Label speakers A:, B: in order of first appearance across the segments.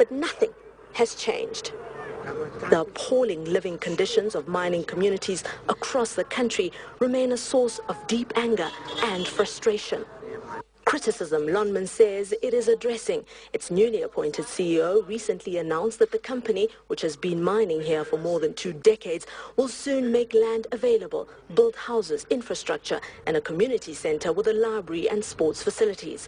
A: but nothing has changed. The appalling living conditions of mining communities across the country remain a source of deep anger and frustration. Criticism Lonmin says it is addressing. Its newly appointed CEO recently announced that the company, which has been mining here for more than 2 decades, will soon make land available, build houses, infrastructure, and a community center with a library and sports facilities.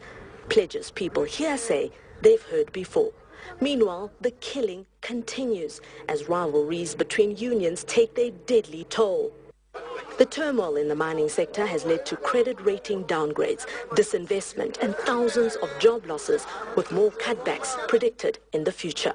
A: Pledges people here say they've heard before. Meanwhile, the killing continues as rivalries between unions take their deadly toll. The turmoil in the mining sector has led to credit rating downgrades, disinvestment and thousands of job losses, with more cutbacks predicted in the future.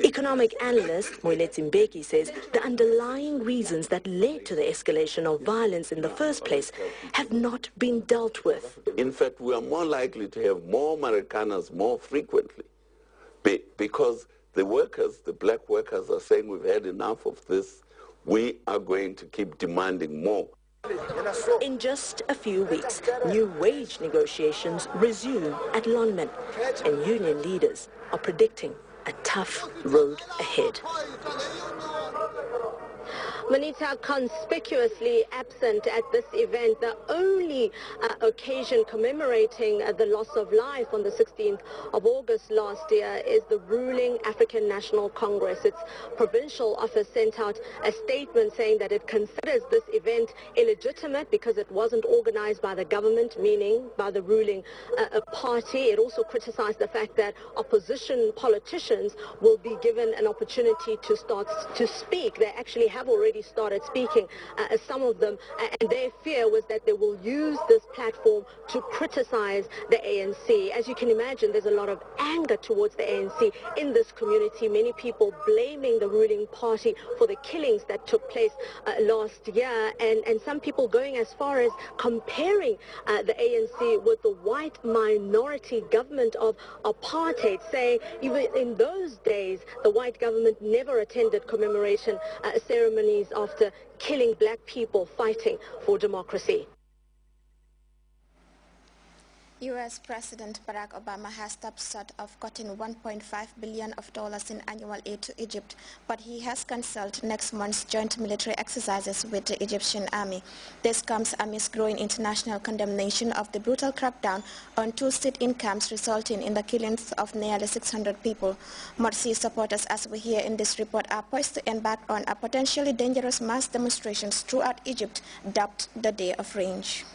A: Economic analyst Moeletsi Mbeki says the underlying reasons that led to the escalation of violence in the first place have not been dealt with.
B: In fact, we are more likely to have more Americanas more frequently because the workers, the black workers, are saying we've had enough of this. We are going to keep demanding more.
A: In just a few weeks, new wage negotiations resume at Lonmin, and union leaders are predicting a tough road ahead. Manita, conspicuously absent at this event, the only occasion commemorating the loss of life on the 16th of August last year is the ruling African National Congress. Its provincial office sent out a statement saying that it considers this event illegitimate because it wasn't organized by the government, meaning by the ruling party. It also criticized the fact that opposition politicians will be given an opportunity to start to speak. They actually have already started speaking, some of them, and their fear was that they will use this platform to criticize the ANC. As you can imagine, there's a lot of anger towards the ANC in this community, many people blaming the ruling party for the killings that took place last year, and some people going as far as comparing the ANC with the white minority government of apartheid, saying even in those days the white government never attended commemoration ceremonies after killing black people fighting for democracy.
C: U.S. President Barack Obama has stopped short of cutting $1.5 billion in annual aid to Egypt, but he has cancelled next month's joint military exercises with the Egyptian army. This comes amidst growing international condemnation of the brutal crackdown on 2 sit-in camps resulting in the killings of nearly 600 people. Morsi supporters, as we hear in this report, are poised to embark on a potentially dangerous mass demonstrations throughout Egypt, dubbed the Day of Rage.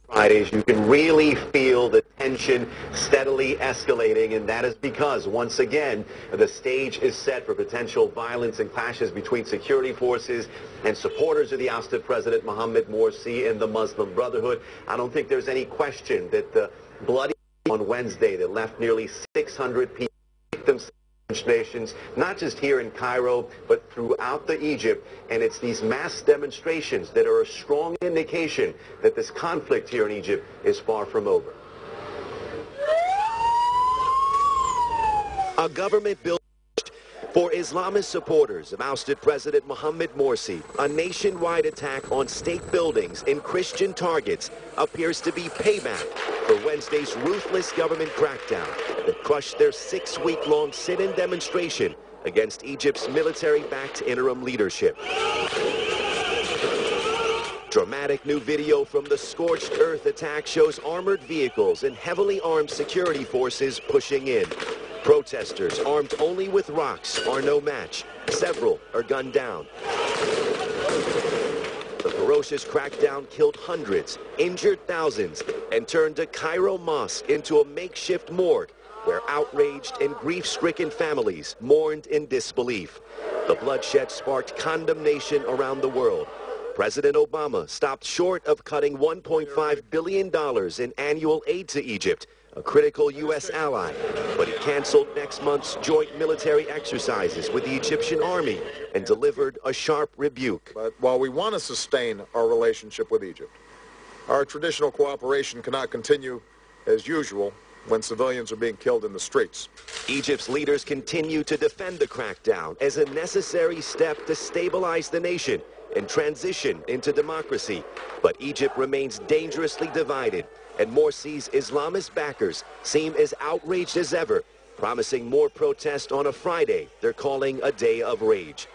D: Fridays, you can really feel the tension steadily escalating, and that is because, once again, the stage is set for potential violence and clashes between security forces and supporters of the ousted President Mohammed Morsi and the Muslim Brotherhood. I don't think there's any question that the bloody on Wednesday that left nearly 600 people victims demonstrations, not just here in Cairo, but throughout the Egypt, and it's these mass demonstrations that are a strong indication that this conflict here in Egypt is far from over. A government bill for Islamist supporters of ousted President Mohammed Morsi, a nationwide attack on state buildings and Christian targets appears to be payback for Wednesday's ruthless government crackdown that crushed their 6-week-long sit-in demonstration against Egypt's military-backed interim leadership. Dramatic new video from the scorched earth attack shows armored vehicles and heavily armed security forces pushing in. Protesters, armed only with rocks, are no match. Several are gunned down. The ferocious crackdown killed hundreds, injured thousands, and turned a Cairo mosque into a makeshift morgue where outraged and grief-stricken families mourned in disbelief. The bloodshed sparked condemnation around the world. President Obama stopped short of cutting $1.5 billion in annual aid to Egypt, a critical U.S. ally, but he canceled next month's joint military exercises with the Egyptian army and delivered a sharp rebuke.
E: But while we want to sustain our relationship with Egypt, our traditional cooperation cannot continue as usual when civilians are being killed in the streets.
D: Egypt's leaders continue to defend the crackdown as a necessary step to stabilize the nation and transition into democracy. But Egypt remains dangerously divided. and Morsi's Islamist backers seem as outraged as ever, promising more protest on a Friday they're calling a day of rage.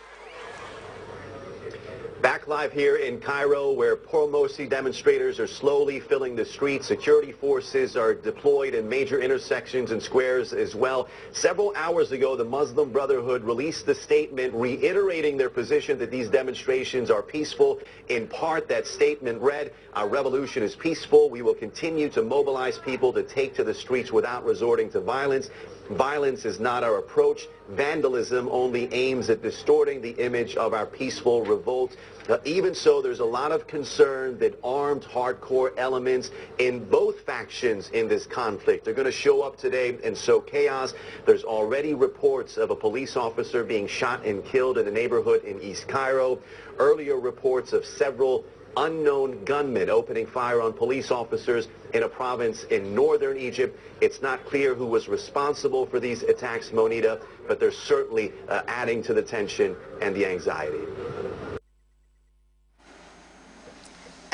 D: Back live here in Cairo, where pro-Morsi demonstrators are slowly filling the streets. Security forces are deployed in major intersections and squares as well. Several hours ago, the Muslim Brotherhood released a statement reiterating their position that these demonstrations are peaceful. In part, that statement read, "Our revolution is peaceful. We will continue to mobilize people to take to the streets without resorting to violence. Violence is not our approach. Vandalism only aims at distorting the image of our peaceful revolt." Even so, there's a lot of concern that armed hardcore elements in both factions in this conflict are going to show up today and sow chaos. There's already reports of a police officer being shot and killed in a neighborhood in East Cairo. Earlier reports of several unknown gunmen opening fire on police officers in a province in northern Egypt. It's not clear who was responsible for these attacks, Monita, but they're certainly adding to the tension and the anxiety.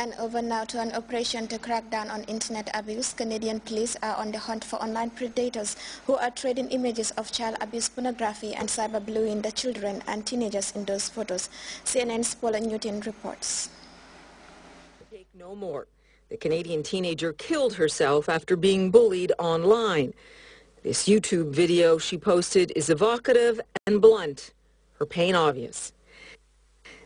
C: And over now to an operation to crack down on internet abuse. Canadian police are on the hunt for online predators who are trading images of child abuse pornography and cyberbullying the children and teenagers in those photos. CNN's Paula Newton reports.
F: Take no more. The Canadian teenager killed herself after being bullied online. This YouTube video she posted is evocative and blunt, her pain obvious.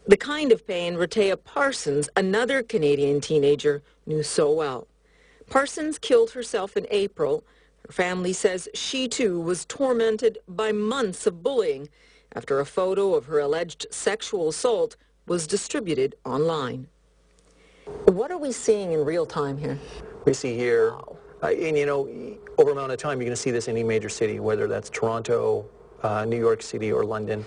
F: The kind of pain Rehtaeh Parsons, another Canadian teenager, knew so well. Parsons killed herself in April. Her family says she too was tormented by months of bullying after a photo of her alleged sexual assault was distributed online. What are we seeing in real time here?
G: We see here, and you know, over an amount of time, you're going to see this in any major city, whether that's Toronto, New York City, or London.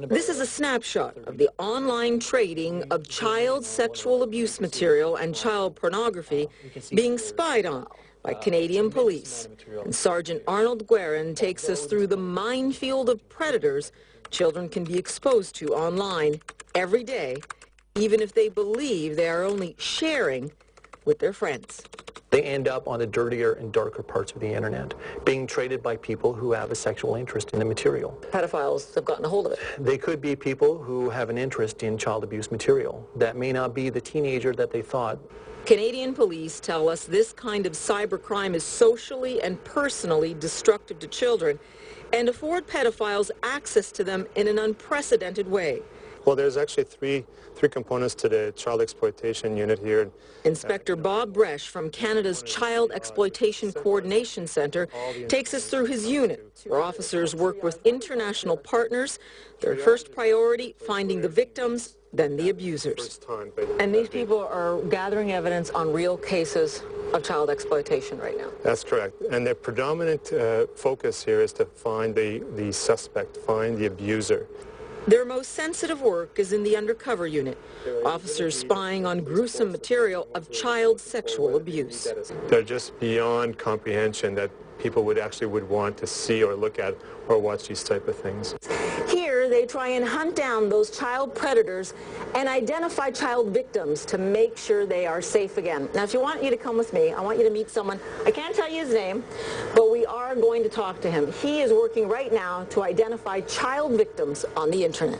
F: This is a snapshot of the online trading of child sexual abuse material and child pornography being spied on by Canadian police. And Sergeant Arnold Guerin takes us through the minefield of predators children can be exposed to online every day, even if they believe they are only sharing with their friends.
G: They end up on the dirtier and darker parts of the internet, being traded by people who have a sexual interest in the material.
F: Pedophiles have gotten a hold of it.
G: They could be people who have an interest in child abuse material. That may not be the teenager that they thought.
F: Canadian police tell us this kind of cybercrime is socially and personally destructive to children and afford pedophiles access to them in an unprecedented way.
H: Well, there's actually three components to the child exploitation unit here.
F: Inspector Bob Bresch from Canada's Child Exploitation Coordination Centre takes us through his unit, where officers work with international partners. Their first priority, finding the victims, then the abusers. And these people are gathering evidence on real cases of child exploitation right now.
H: That's correct. And the predominant focus here is to find the suspect, find the abuser.
F: Their most sensitive work is in the undercover unit, officers spying on gruesome material of child sexual abuse.
H: They're just beyond comprehension that people would want to see or look at or watch these type of things.
F: Here, they try and hunt down those child predators and identify child victims to make sure they are safe again. Now, if you want you to come with me, I want you to meet someone. I can't tell you his name, but we are going to talk to him. He is working right now to identify child victims on the internet.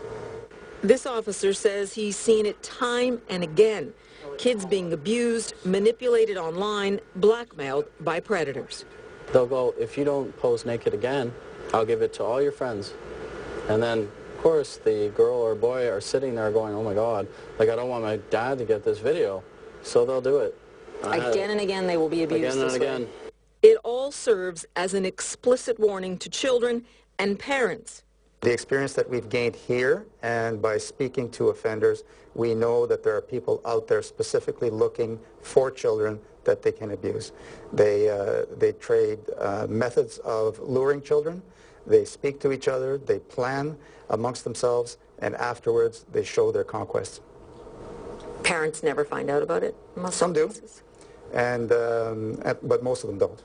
F: This officer says he's seen it time and again. Kids being abused, manipulated online, blackmailed by predators.
I: They'll go, if you don't pose naked again, I'll give it to all your friends. And then, of course, the girl or boy are sitting there going, oh my God, like I don't want my dad to get this video. So they'll do it.
F: Again and again they will be abused
I: again and again.
F: It all serves as an explicit warning to children and parents.
J: The experience that we've gained here, and by speaking to offenders, we know that there are people out there specifically looking for children that they can abuse. They trade methods of luring children. They speak to each other. They plan amongst themselves, and afterwards they show their conquests.
F: Parents never find out about it?
J: Some do, but most of them don't.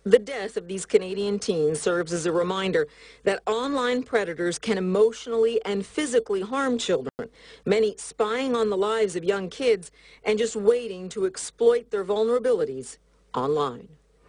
F: The death of these Canadian teens serves as a reminder that online predators can emotionally and physically harm children, many spying on the lives of young kids and just waiting to exploit their vulnerabilities online.